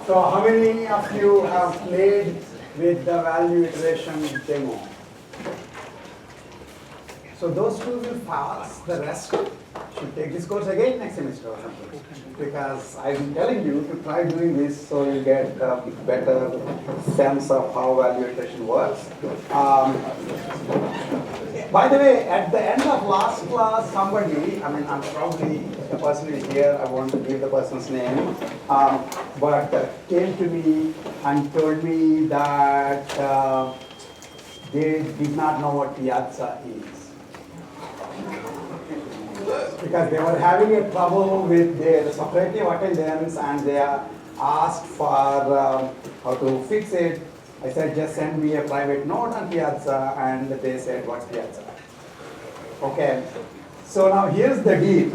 So how many of you have played with the value iteration demo? So those who will pass, the rest should take this course again next semester or something. Because I'm telling you to try doing this so you get a better sense of how value iteration works. By the way, at the end of last class, somebody, I'm probably the person who is here, I want to give the person's name, but came to me and told me that they did not know what piazza is. Because they were having a trouble with their Socrative attendance and they asked for how to fix it. I said, just send me a private note on Piazza, and they said, what's Piazza? Okay, so now here's the deal.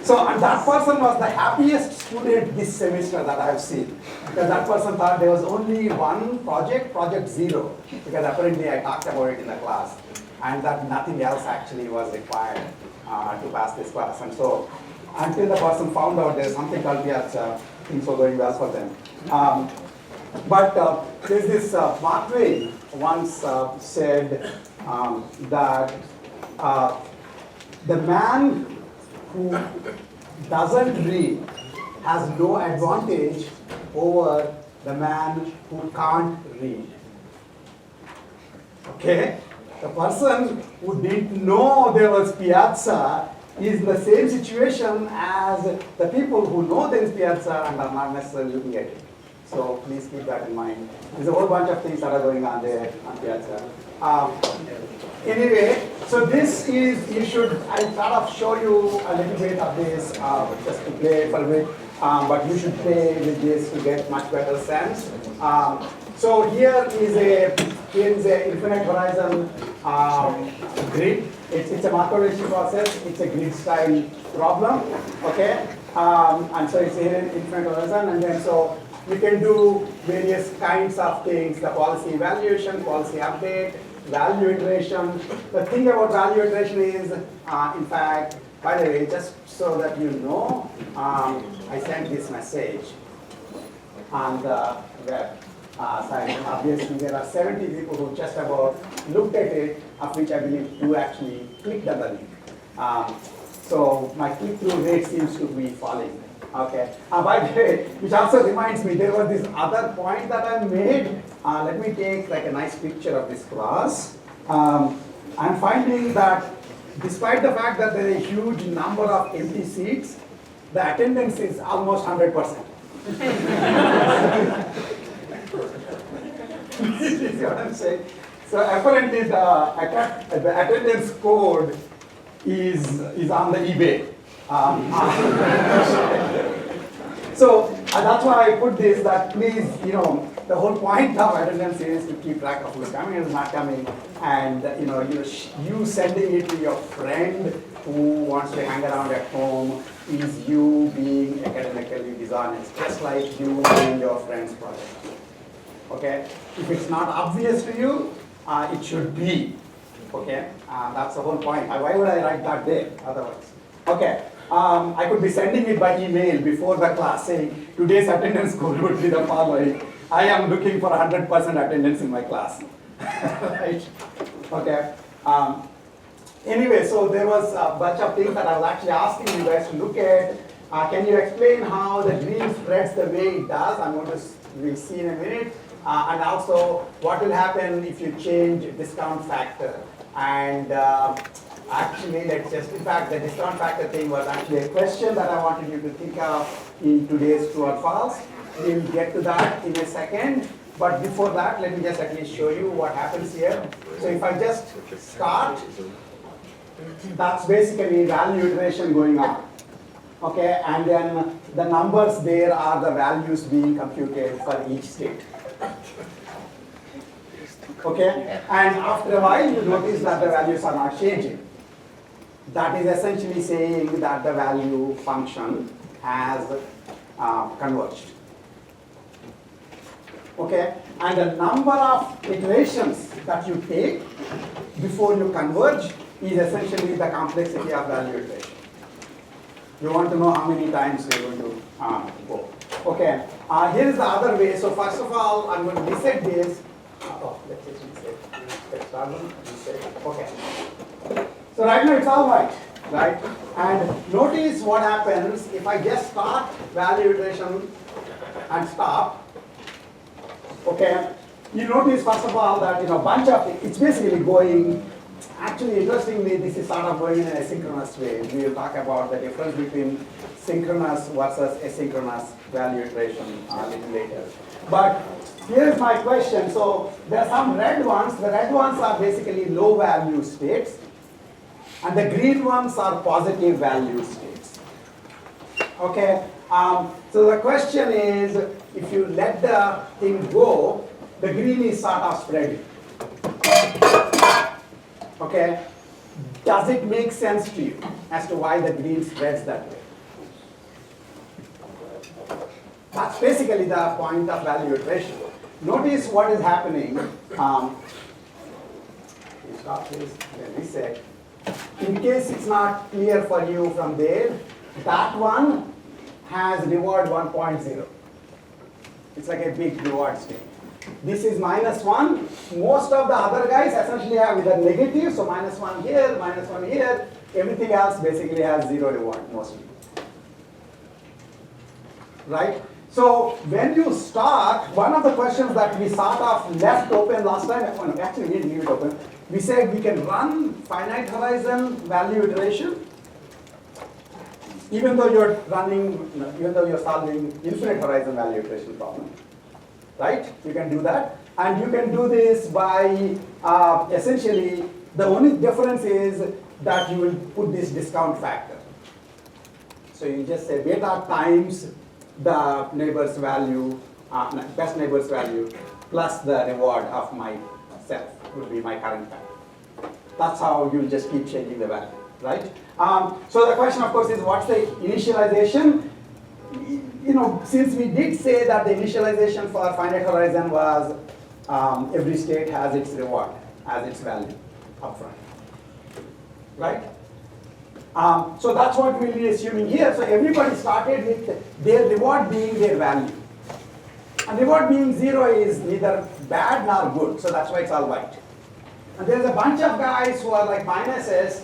So and that person was the happiest student this semester that I have seen. Because that person thought there was only one project, project 0. Because apparently I talked about it in the class. And that nothing else actually was required to pass this class. And so until the person found out there's something called Piazza, things were going well for them. But there's this Mark Twain once said that the man who doesn't read has no advantage over the man who can't read. Okay? The person who didn't know there was Piazza is in the same situation as the people who know there is Piazza and are not necessarily looking at it. So please keep that in mind. There's a whole bunch of things that are going on there on Piazza. Anyway, so this is, I thought of show you a little bit of this just to play for a bit, but you should play with this to get much better sense. So here is a infinite horizon grid. It's a Markov process. It's a grid style problem. Okay, and so it's here in infinite horizon, and then so you can do various kinds of things: the policy evaluation, policy update, value iteration. The thing about value iteration is, in fact, by the way, just so that you know, I sent this message on the web. Obviously, there are 70 people who just about looked at it, of which I believe you actually clicked on the link. So my click-through rate seems to be falling. Okay. By the way, which also reminds me, there was this other point that I made. Let me take like a nice picture of this class. I'm finding that despite the fact that there is a huge number of empty seats, the attendance is almost 100%. You see what I'm saying? So apparently the attendance code is on the eBay. So that's why I put this, that please, the whole point of attendance is to keep track of who's coming and who's not coming, and you sending it to your friend who wants to hang around at home is you being academically dishonest, just like you doing your friend's project. Okay? If it's not obvious to you, it should be. Okay? That's the whole point. Why would I write that there otherwise? Okay. I could be sending it by email before the class saying today's attendance code would be the following. I am looking for 100% attendance in my class. Right? Okay. Anyway, so there was a bunch of things that I was actually asking you guys to look at. Can you explain how the green spreads the way it does? We'll see in a minute. And also, what will happen if you change discount factor? And actually, in fact, the discount factor thing was actually a question that I wanted you to think of in today's true or false. We'll get to that in a second. But before that, let me just at least show you what happens here. So if I just start, that's basically value iteration going on. Okay, and then the numbers there are the values being computed for each state. Okay, and after a while you notice that the values are not changing. That is essentially saying that the value function has converged. Okay, and the number of iterations that you take before you converge is essentially the complexity of value iteration. You want to know how many times you're going to go. Okay, here is the other way. So first of all, I'm going to reset this. Let's just reset. Let's start one, reset. Okay. So right now it's all right? And notice what happens if I just start value iteration and stop. Okay, you notice first of all that bunch of it's basically going. Actually, interestingly, this is sort of going in an asynchronous way. We will talk about the difference between synchronous versus asynchronous value iteration a little later. But here's my question. So there are some red ones. The red ones are basically low value states, and the green ones are positive value states. Okay. So the question is, if you let the thing go, the green is sort of spreading. Okay, does it make sense to you as to why the green spreads that way? That's basically the point of value iteration. Notice what is happening. Stop this, then reset. In case it's not clear for you from there, that one has reward 1.0. It's like a big reward state. This is -1. Most of the other guys essentially have either negative, so -1 here, -1 here. Everything else basically has 0 reward mostly. Right? So when you start, one of the questions that we sort of left open last time, actually we didn't leave it open. We said we can run finite horizon value iteration, even though you're solving infinite horizon value iteration problem. Right? You can do that. And you can do this by essentially, the only difference is that you will put this discount factor. So you just say beta times the neighbor's value, best neighbor's value, plus the reward of myself would be my current value. That's how you just keep changing the value, right? So the question, of course, is what's the initialization? Since we did say that the initialization for finite horizon was every state has its reward as its value upfront, right? So that's what we'll be assuming here. So everybody started with their reward being their value. And reward being 0 is neither bad nor good, so that's why it's all white. And there's a bunch of guys who are like minuses,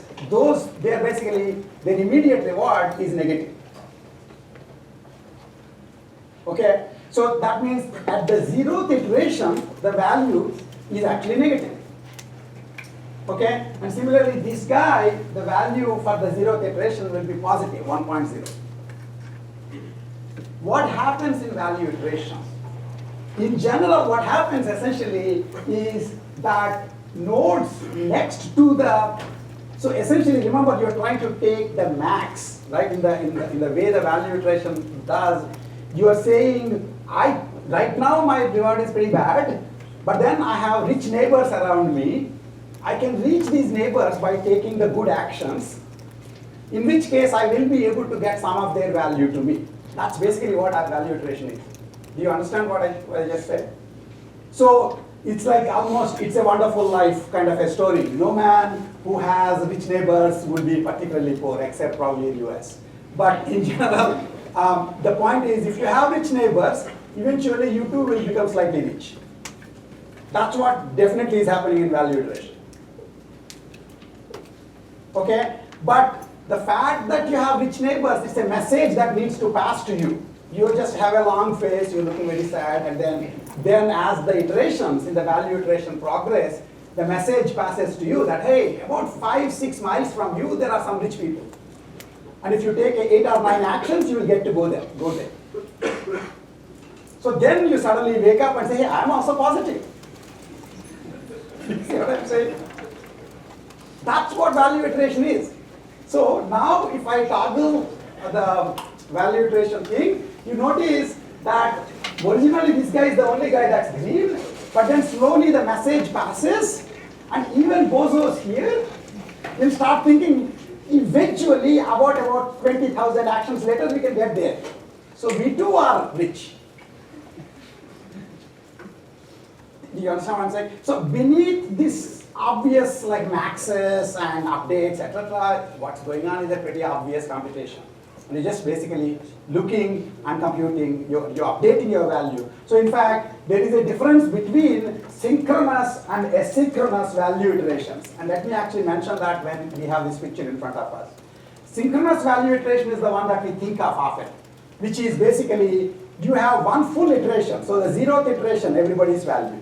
they're basically, their immediate reward is negative. Okay, so that means at the 0th iteration, the value is actually negative. Okay, and similarly, this guy, the value for the 0th iteration will be positive, 1.0. What happens in value iterations? In general, what happens essentially is that nodes next to so essentially, remember, you're trying to take the max, right? In the way the value iteration does. You are saying, right now my reward is pretty bad, but then I have rich neighbors around me. I can reach these neighbors by taking the good actions, in which case I will be able to get some of their value to me. That's basically what our value iteration is. Do you understand what I just said? So it's like almost, it's a wonderful life kind of a story. No man who has rich neighbors will be particularly poor, except probably in US. But in general, the point is, if you have rich neighbors, eventually you too will become slightly rich. That's what definitely is happening in value iteration. Okay, but the fact that you have rich neighbors, it's a message that needs to pass to you. You just have a long face, you're looking very sad, and then as the iterations in the value iteration progress, the message passes to you that, hey, about 5-6 miles from you, there are some rich people. And if you take 8 or 9 actions, you will get to go there. So then you suddenly wake up and say, hey, I'm also positive. See what I'm saying? That's what value iteration is. So now if I toggle the value iteration thing, you notice that originally this guy is the only guy that's green, but then slowly the message passes, and even bozos here will start thinking, eventually about 20,000 actions later we can get there. So we too are rich. Do you understand what I'm saying? So beneath this obvious like maxes and updates, etc., what's going on is a pretty obvious computation. And you're just basically looking and computing, you're updating your value. So in fact, there is a difference between synchronous and asynchronous value iterations. And let me actually mention that when we have this picture in front of us. Synchronous value iteration is the one that we think of often, which is basically you have one full iteration. So the 0th iteration, everybody's value.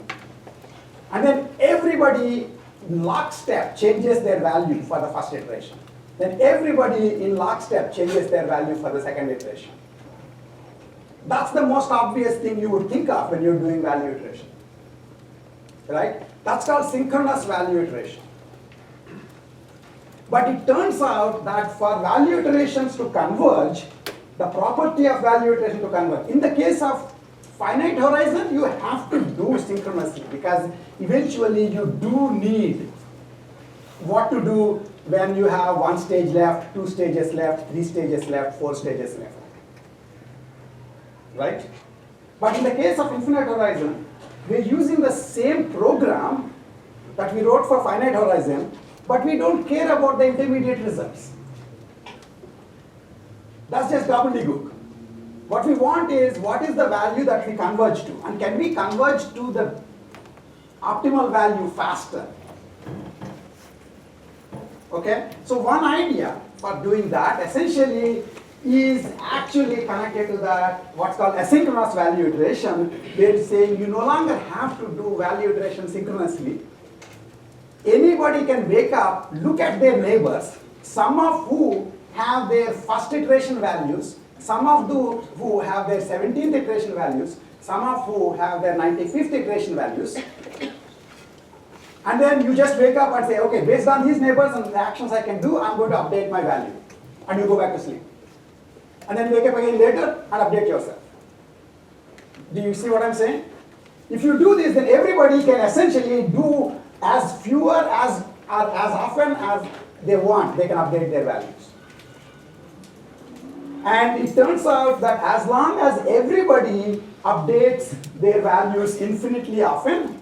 And then everybody in lockstep changes their value for the first iteration. Then everybody in lockstep changes their value for the second iteration. That's the most obvious thing you would think of when you're doing value iteration. Right? That's called synchronous value iteration. But it turns out that for value iterations to converge, the property of value iteration to converge, in the case of finite horizon, you have to do synchronously because eventually you do need what to do when you have 1 stage left, 2 stages left, 3 stages left, 4 stages left. Right? But in the case of infinite horizon, we're using the same program that we wrote for finite horizon, but we don't care about the intermediate results. That's just gobbledygook. What we want is, what is the value that we converge to? And can we converge to the optimal value faster? Okay? So one idea for doing that essentially is actually connected to that, what's called asynchronous value iteration, where it's saying you no longer have to do value iteration synchronously. Anybody can wake up, look at their neighbors, some of who have their first iteration values, some of those who have their 17th iteration values, some of who have their 95th iteration values. And then you just wake up and say, okay, based on these neighbors and the actions I can do, I'm going to update my value. And you go back to sleep. And then wake up again later and update yourself. Do you see what I'm saying? If you do this, then everybody can essentially do as fewer as often as they want. They can update their values. And it turns out that as long as everybody updates their values infinitely often,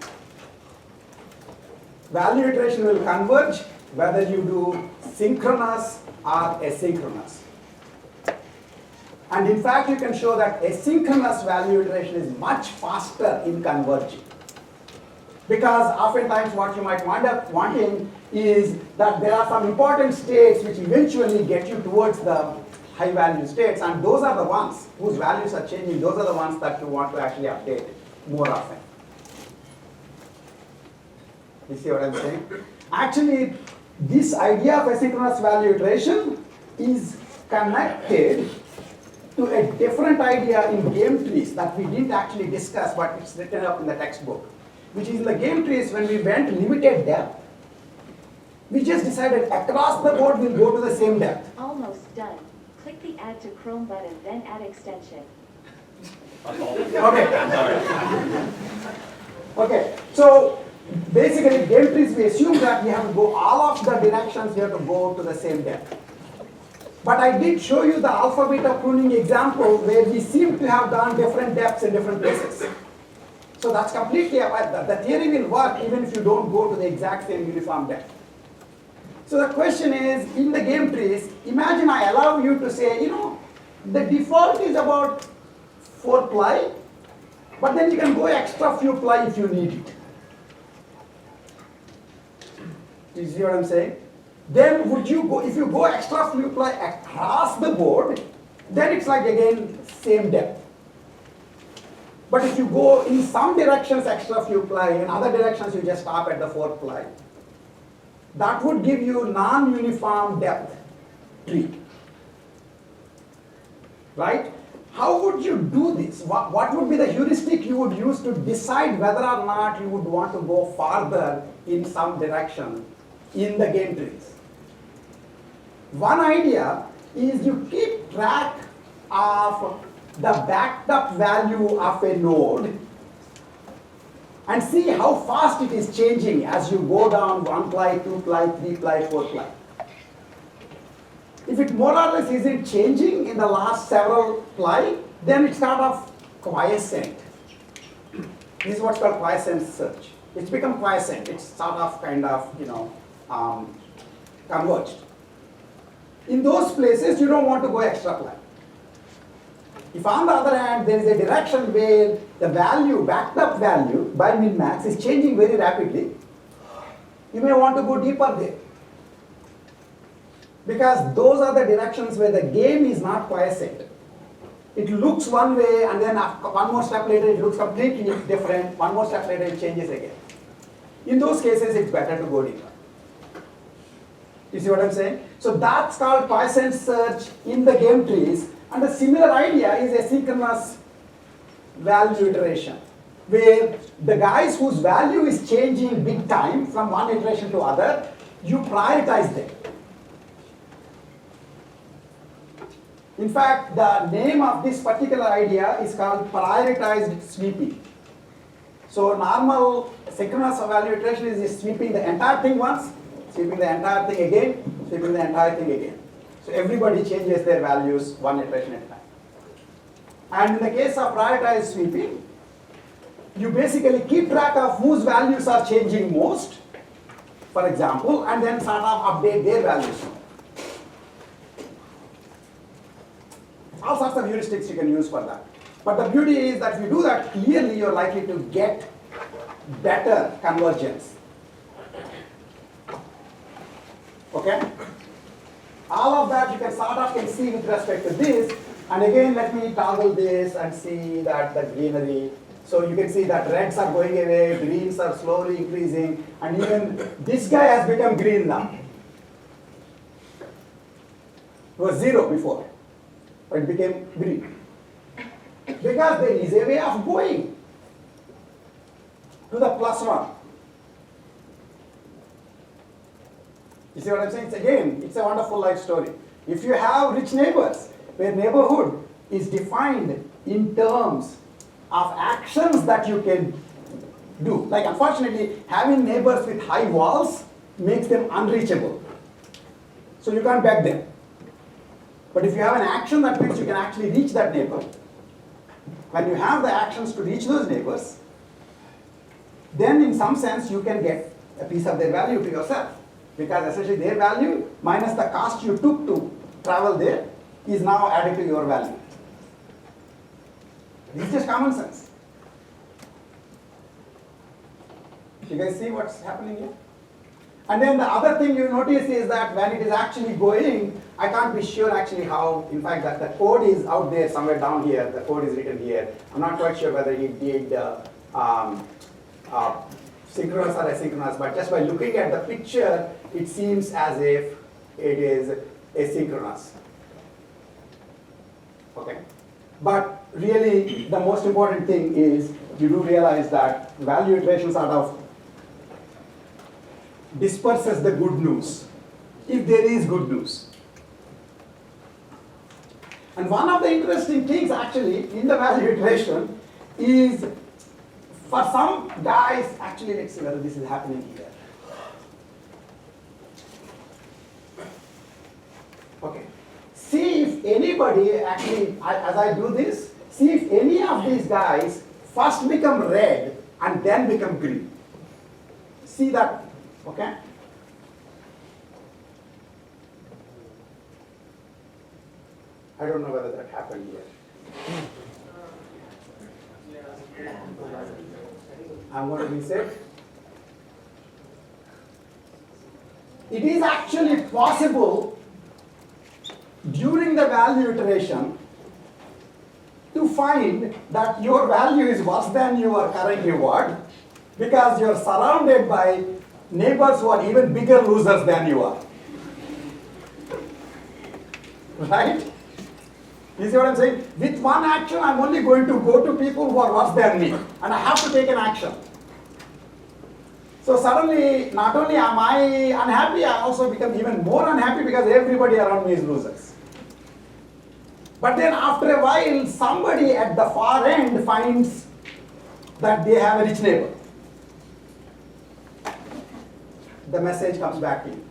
value iteration will converge whether you do synchronous or asynchronous. And in fact, you can show that asynchronous value iteration is much faster in converging. Because oftentimes what you might wind up wanting is that there are some important states which eventually get you towards the high value states, and those are the ones whose values are changing. Those are the ones that you want to actually update more often. You see what I'm saying? Actually, this idea of asynchronous value iteration is connected to a different idea in game trees that we didn't actually discuss, but it's written up in the textbook, which is in the game trees when we went limited depth. We just decided across the board we'll go to the same depth. Almost done. Click the Add to Chrome button, then Add Extension. Okay. Okay. So basically, game trees, we assume that we have to go all of the directions, we have to go to the same depth. But I did show you the alpha beta pruning example where we seem to have done different depths in different places. So that's completely, the theory will work even if you don't go to the exact same uniform depth. So the question is, in the game trees, imagine I allow you to say, the default is about 4 ply, but then you can go extra few ply if you need it. Do you see what I'm saying? Then would you go, if you go extra few ply across the board, then it's like again, same depth. But if you go in some directions extra few ply, in other directions you just stop at the 4 ply, that would give you non-uniform depth tree. Right? How would you do this? What would be the heuristic you would use to decide whether or not you would want to go farther in some direction in the game trees? One idea is you keep track of the backed up value of a node and see how fast it is changing as you go down 1 ply, 2 ply, 3 ply, 4 ply. If it more or less isn't changing in the last several ply, then it's sort of quiescent. This is what's called quiescent search. It's become quiescent. It's sort of kind of, converged. In those places, you don't want to go extra plan. If on the other hand, there is a direction where the value, backed up value by min-max is changing very rapidly, you may want to go deeper there. Because those are the directions where the game is not quiescent. It looks one way and then one more step later it looks completely different, one more step later it changes again. In those cases, it's better to go deeper. You see what I'm saying? So that's called quiescent search in the game trees. And a similar idea is asynchronous value iteration, where the guys whose value is changing big time from one iteration to other, you prioritize them. In fact, the name of this particular idea is called prioritized sweeping. So normal synchronous value iteration is sweeping the entire thing once, sweeping the entire thing again, sweeping the entire thing again. So everybody changes their values one iteration at a time. And in the case of prioritized sweeping, you basically keep track of whose values are changing most, for example, and then sort of update their values. All sorts of heuristics you can use for that. But the beauty is that if you do that, clearly you're likely to get better convergence. Okay? All of that you can sort of can see with respect to this. And again, let me toggle this and see that the greenery. So you can see that reds are going away, greens are slowly increasing, and even this guy has become green now. It was 0 before, but it became green. Because there is a way of going to the +1. You see what I'm saying? It's a wonderful life story. If you have rich neighbors, where neighborhood is defined in terms of actions that you can do. Like unfortunately, having neighbors with high walls makes them unreachable. So you can't beg them. But if you have an action that means you can actually reach that neighbor, when you have the actions to reach those neighbors, then in some sense you can get a piece of their value to yourself. Because essentially their value minus the cost you took to travel there is now added to your value. This is just common sense. You guys see what's happening here? And then the other thing you notice is that when it is actually going, I can't be sure actually how, in fact, that the code is out there somewhere down here, the code is written here. I'm not quite sure whether he did synchronous or asynchronous, but just by looking at the picture, it seems as if it is asynchronous. Okay? But really, the most important thing is you do realize that value iteration sort of disperses the good news, if there is good news. And one of the interesting things actually in the value iteration is for some guys, actually let's see whether this is happening here. Okay. See if anybody actually, as I do this, see if any of these guys first become red and then become green. See that, okay? I don't know whether that happened here. I'm going to reset. It is actually possible during the value iteration to find that your value is worse than your current reward because you're surrounded by neighbors who are even bigger losers than you are. Right? You see what I'm saying? With one action, I'm only going to go to people who are worse than me, and I have to take an action. So suddenly, not only am I unhappy, I also become even more unhappy because everybody around me is losers. But then after a while, somebody at the far end finds that they have a rich neighbor. The message comes back to you.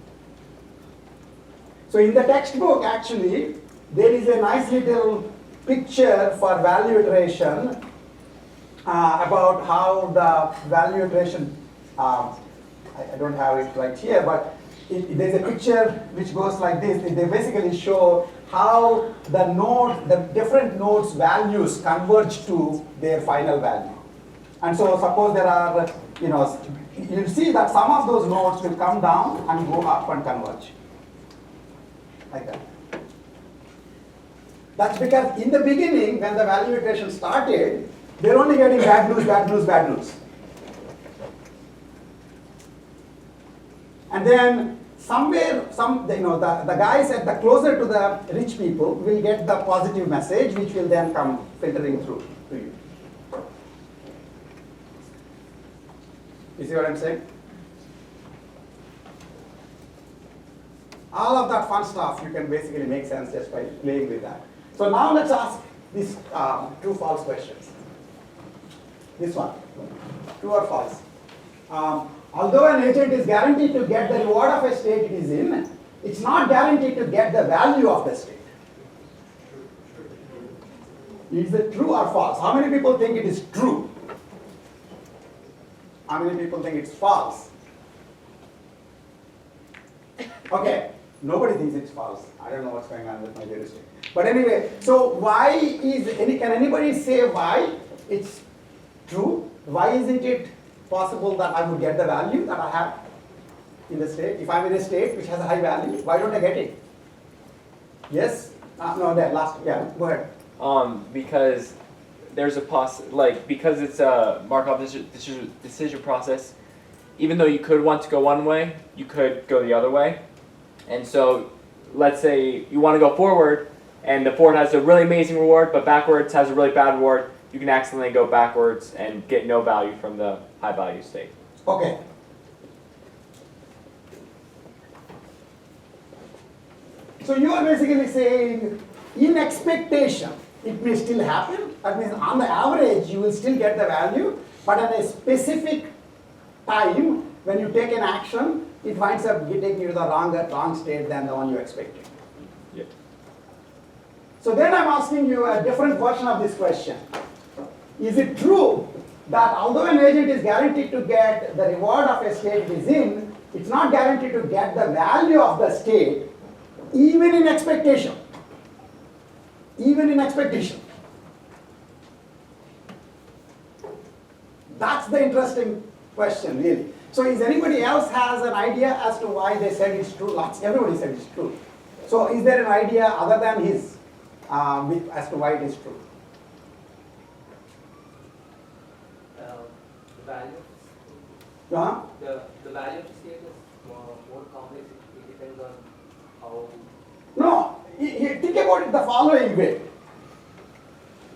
So in the textbook, actually, there is a nice little picture for value iteration about how the value iteration, I don't have it right here, but there's a picture which goes like this. They basically show how the different nodes' values converge to their final value. And so suppose there are, you'll see that some of those nodes will come down and go up and converge. Like that. That's because in the beginning, when the value iteration started, they're only getting bad news, bad news, bad news. And then somewhere, the guys at the closer to the rich people will get the positive message, which will then come filtering through to you. You see what I'm saying? All of that fun stuff you can basically make sense just by playing with that. So now let's ask these true-false questions. This one, true or false? Although an agent is guaranteed to get the reward of a state it is in, it's not guaranteed to get the value of the state. Is it true or false? How many people think it is true? How many people think it's false? Okay, nobody thinks it's false. I don't know what's going on with my heuristic. But anyway, so can anybody say why it's true? Why isn't it possible that I would get the value that I have in the state? If I'm in a state which has a high value, why don't I get it? Yes? No, that last, yeah, go ahead. Because there's a because it's a Markov decision process, even though you could want to go one way, you could go the other way. And so, let's say you want to go forward, and the forward has a really amazing reward, but backwards has a really bad reward. You can accidentally go backwards and get no value from the high value state. Okay. So you are basically saying, in expectation, it may still happen. That means on the average, you will still get the value, but at a specific time, when you take an action, it winds up taking you to the wrong state than the one you expected. Yeah. So then I'm asking you a different version of this question. Is it true that although an agent is guaranteed to get the reward of a state it is in, it's not guaranteed to get the value of the state, even in expectation? Even in expectation. That's the interesting question, really. So is anybody else has an idea as to why they said it's true? Everybody said it's true. So is there an idea other than his as to why it is true? The value. Uh-huh. The value of the state is more complex. It depends on how. No, think about it the following way.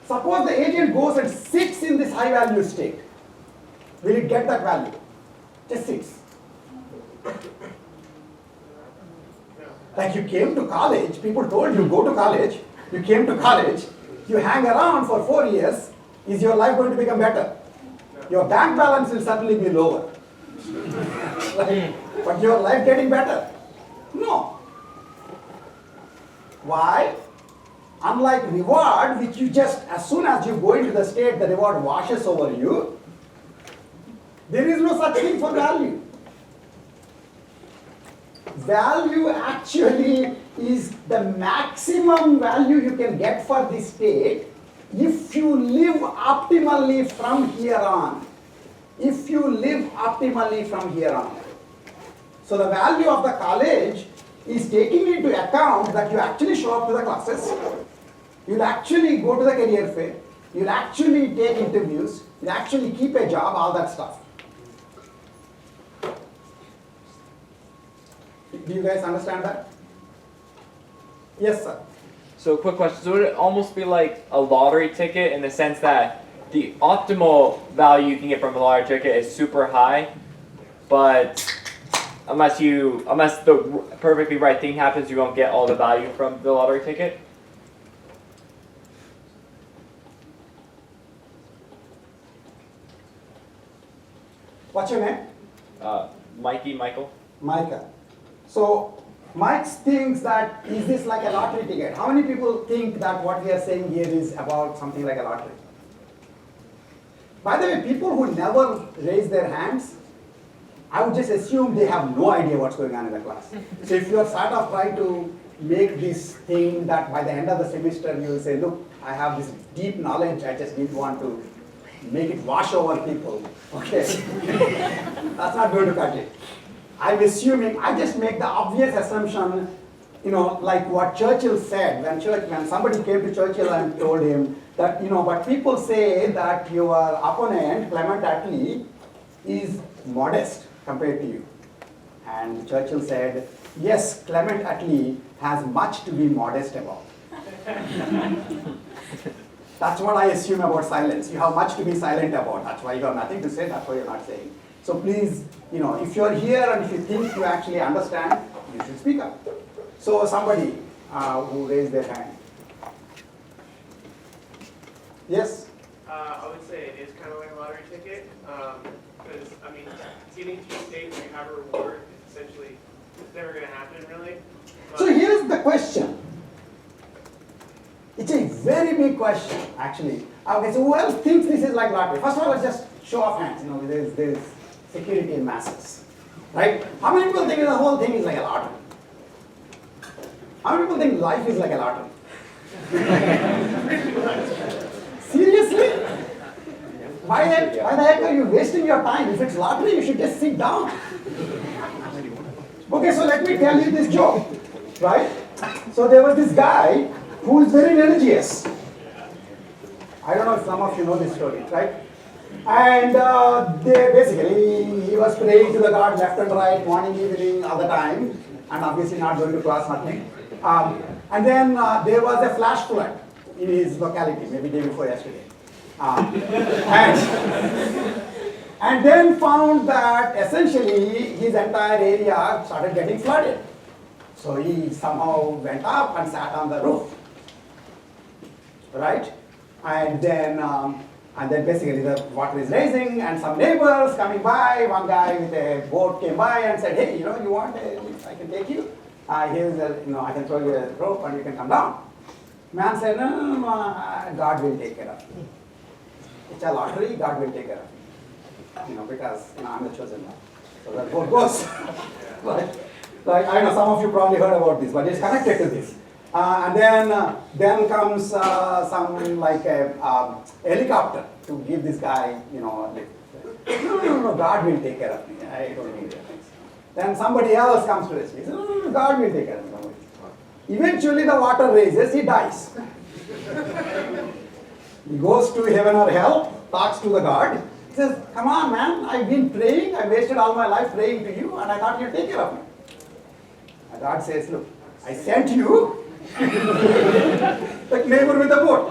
Suppose the agent goes and sits in this high value state. Will it get that value? Just sits. Like you came to college, people told you go to college, you came to college, you hang around for 4 years, is your life going to become better? Your bank balance will certainly be lower. Right? But your life getting better? No. Why? Unlike reward, which you just, as soon as you go into the state, the reward washes over you, there is no such thing for value. Value actually is the maximum value you can get for this state if you live optimally from here on. If you live optimally from here on. So the value of the college is taking into account that you actually show up to the classes, you'll actually go to the career fair, you'll actually take interviews, you'll actually keep a job, all that stuff. Do you guys understand that? Yes, sir. So quick question, so would it almost be like a lottery ticket in the sense that the optimal value you can get from a lottery ticket is super high, but unless the perfectly right thing happens, you won't get all the value from the lottery ticket? What's your name? Michael. Micah. So Mike thinks that, is this like a lottery ticket? How many people think that what we are saying here is about something like a lottery? By the way, people who never raise their hands, I would just assume they have no idea what's going on in the class. So if you are sort of trying to make this thing that by the end of the semester you will say, look, I have this deep knowledge, I just didn't want to make it wash over people. Okay, that's not going to cut it. I'm assuming, I just make the obvious assumption, like what Churchill said when somebody came to Churchill and told him that, but people say that your opponent, Clement Attlee, is modest compared to you. And Churchill said, yes, Clement Attlee has much to be modest about. That's what I assume about silence. You have much to be silent about. That's why you have nothing to say, that's why you're not saying. So please, if you're here and if you think you actually understand, you should speak up. So somebody who raised their hand. Yes? I would say it is kind of like a lottery ticket, because, getting to a state where you have a reward is essentially, it's never going to happen, really. So here's the question. It's a very big question, actually. Okay, so who else thinks this is like lottery? First of all, let's just show of hands. There's security in masses, right? How many people think the whole thing is like a lottery? How many people think life is like a lottery? Seriously? Why the heck are you wasting your time? If it's lottery, you should just sit down. Okay, so let me tell you this joke, right? So there was this guy who is very religious. I don't know if some of you know this story, right? And he was praying to the God left and right, morning, evening, all the time, and obviously not going to class, nothing. And then there was a flash flood in his locality, maybe day before yesterday. And then found that essentially his entire area started getting flooded. So he somehow went up and sat on the roof, right? And then basically the water is rising, and some neighbors coming by. One guy with a boat came by and said, "Hey, you want I can take you. Here's I can throw you a rope and you can come down." Man said, "No, God will take care of you. It's a lottery. God will take care of you. Because I'm the chosen one." So that boat goes. Right? I know some of you probably heard about this, but it's connected to this. And then comes some like a helicopter to give this guy, lift. No, God will take care of me. I don't need it. Then somebody else comes to rescue. No, God will take care of me. Eventually the water raises, he dies. He goes to heaven or hell, talks to the God. He says, "Come on, man, I've been praying. I wasted all my life praying to you, and I thought you'd take care of me." And God says, "Look, I sent you the neighbor with the boat.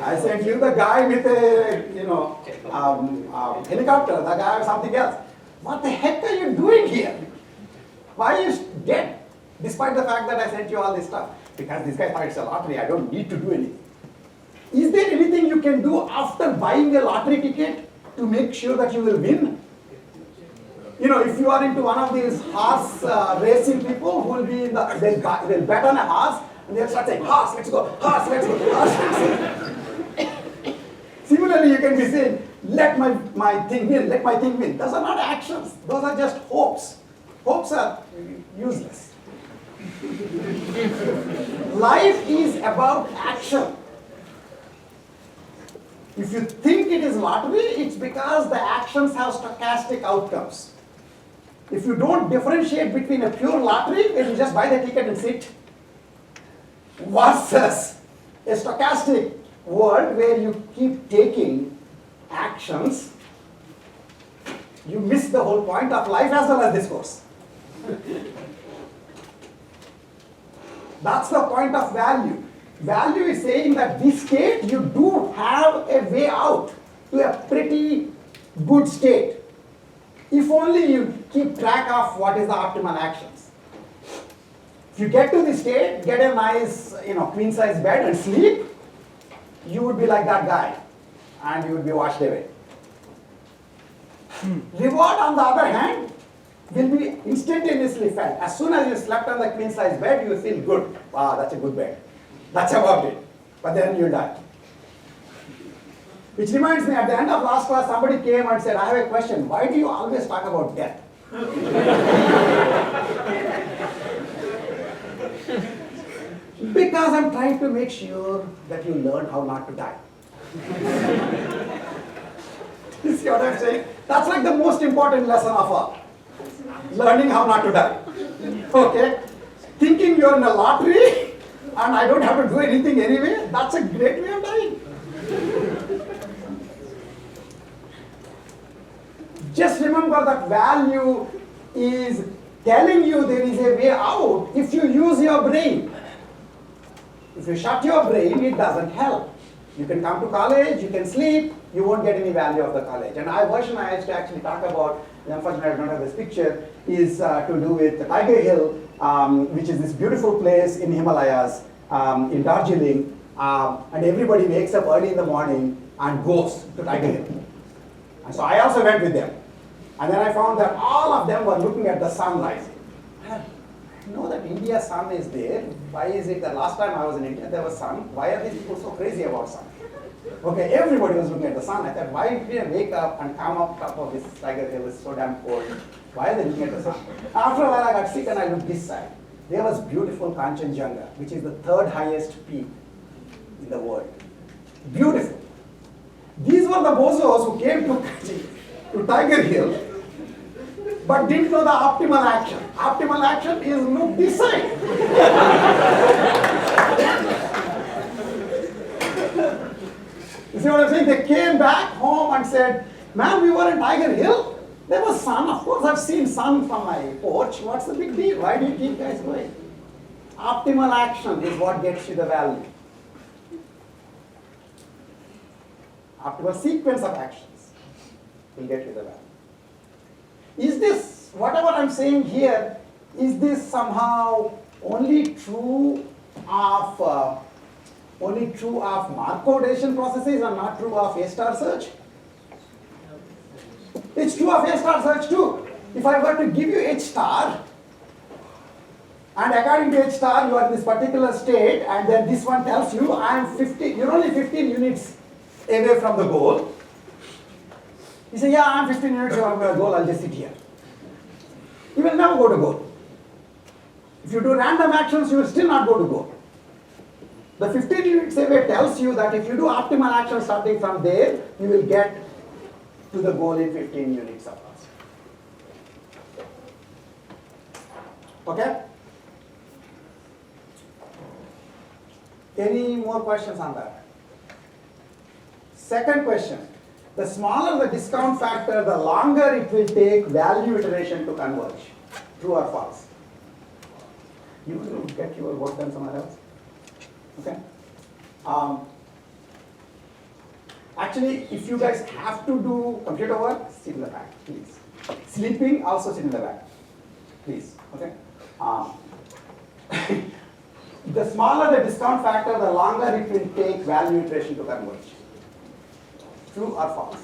I sent you the guy with a helicopter, the guy with something else. What the heck are you doing here? Why are you dead? Despite the fact that I sent you all this stuff. Because this guy thought it's a lottery, I don't need to do anything." Is there anything you can do after buying a lottery ticket to make sure that you will win? If you are into one of these horse racing people who will be they'll bet on a horse and they'll start saying, "Horse, let's go, horse, let's go, horse, let's go." Similarly, you can be saying, "Let my thing win, let my thing win." Those are not actions, those are just hopes. Hopes are useless. Life is about action. If you think it is lottery, it's because the actions have stochastic outcomes. If you don't differentiate between a pure lottery, where you just buy the ticket and sit, versus a stochastic world where you keep taking actions, you miss the whole point of life as well as this course. That's the point of value. Value is saying that this state, you do have a way out to a pretty good state. If only you keep track of what is the optimal actions. If you get to this state, get a nice, queen size bed and sleep, you would be like that guy and you would be washed away. Reward, on the other hand, will be instantaneously felt. As soon as you slept on the queen size bed, you feel good. Wow, that's a good bed. That's about it. But then you die. Which reminds me, at the end of last class, somebody came and said, "I have a question. Why do you always talk about death?" Because I'm trying to make sure that you learn how not to die. You see what I'm saying? That's like the most important lesson of all. Learning how not to die. Okay? Thinking you're in a lottery and I don't have to do anything anyway, that's a great way of dying. Just remember that value is telling you there is a way out if you use your brain. If you shut your brain, it doesn't help. You can come to college, you can sleep, you won't get any value of the college. And version I used to actually talk about, unfortunately I don't have this picture, is to do with the Tiger Hill, which is this beautiful place in Himalayas, in Darjeeling, and everybody wakes up early in the morning and goes to Tiger Hill. And so I also went with them. And then I found that all of them were looking at the sun rising. I know that India's sun is there. Why is it that last time I was in India there was sun? Why are these people so crazy about sun? Okay, everybody was looking at the sun. I thought, why did I wake up and come up top of this Tiger Hill? It's so damn cold. Why are they looking at the sun? After a while I got sick and I looked this side. There was beautiful Kanchenjunga, which is the third highest peak in the world. Beautiful. These were the bozos who came to Tiger Hill, but didn't know the optimal action. Optimal action is look this side. You see what I'm saying? They came back home and said, "Man, we were in Tiger Hill. There was sun. Of course, I've seen sun from my porch. What's the big deal? Why do you keep guys going?" Optimal action is what gets you the value. Optimal sequence of actions will get you the value. Is this, whatever I'm saying here, is this somehow only true of Markov decision processes and not true of A-star search? It's true of A-star search too. If I were to give you H-star, and according to H-star you are in this particular state, and then this one tells you you're only 15 units away from the goal. You say, yeah, I'm 15 units away from the goal, I'll just sit here. You will never go to goal. If you do random actions, you will still not go to goal. The 15 units away tells you that if you do optimal action starting from there, you will get to the goal in 15 units of us. Okay? Any more questions on that? Second question. The smaller the discount factor, the longer it will take value iteration to converge. True or false? You will get your work done somewhere else. Okay? Actually, if you guys have to do computer work, sit in the back, please. Sleeping, also sit in the back, please. Okay? The smaller the discount factor, the longer it will take value iteration to converge. True or false?